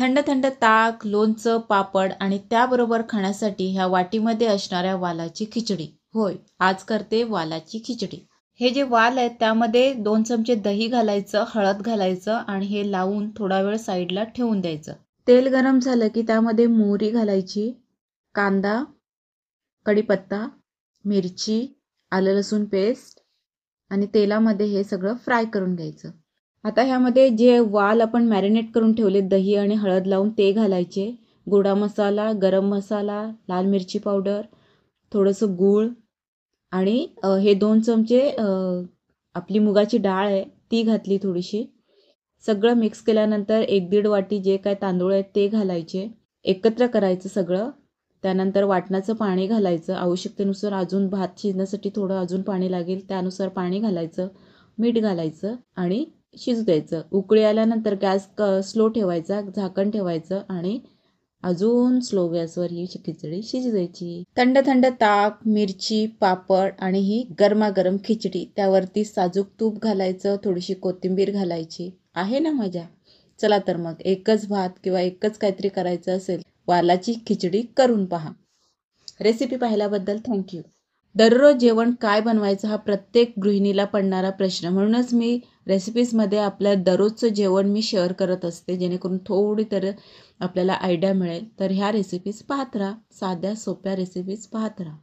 थंड थंड ताक, लोणचं, पापड आणि त्याबरोबर खाण्यासाठी ह्या वाटीमध्ये असणाऱ्या वालाची खिचडी. होय, आज करते वालाची खिचडी. हे जे वाल आहे त्यामध्ये 2 चमचे दही घालायचं, हळद घालायचं आणि हे लावून थोडा वेळ साईडला ठेवून द्यायचं. तेल गरम झालं की त्यामध्ये मोहरी घालायची, कांदा, कढीपत्ता, मिरची, आलं लसूण पेस्ट आणि तेलामध्ये हे सगळं फ्राय करून घ्यायचं. आता ह्यामध्ये जे वाल आपण मॅरिनेट करून ठेवले दही आणि हळद लावून ते घालायचे. गोडा मसाला, गरम मसाला, लाल मिरची पावडर, थोडंसं गूळ आणि हे 2 चमचे आपली मुगाची डाळ आहे ती घातली थोडीशी. सगळं मिक्स केल्यानंतर 1-1.5 वाटी जे काय तांदूळ आहेत ते घालायचे. एकत्र करायचं सगळं. त्यानंतर वाटणाचं पाणी घालायचं. आवश्यकतेनुसार अजून भात शिजण्यासाठी थोडं अजून पाणी लागेल त्यानुसार पाणी घालायचं. मीठ घालायचं आणि शिजू द्यायचं. उकळी आल्यानंतर गॅस स्लो ठेवायचा, झाकण ठेवायचं आणि अजून स्लो गॅसवर ही खिचडी शिजू द्यायची. थंड थंड ताक, मिरची, पापड आणि ही गरमागरम खिचडी. त्यावरती साजूक तूप घालायचं, थोडीशी कोथिंबीर घालायची. आहे ना मजा? चला तर मग एकच भात किंवा एकच काहीतरी करायचं असेल, वालाची खिचडी करून पहा. रेसिपी पाहिल्याबद्दल थँक्यू. दररोज जेवण काय बनवायचं हा प्रत्येक गृहिणीला पडणारा प्रश्न. म्हणूनच मी रेसिपीजमध्ये आपल्या दररोजचं जेवण मी शेअर करत असते, जेणेकरून थोडी तर आपल्याला आयडिया मिळेल. तर ह्या रेसिपीज पाहत राहा, साध्या सोप्या रेसिपीज पाहत राहा.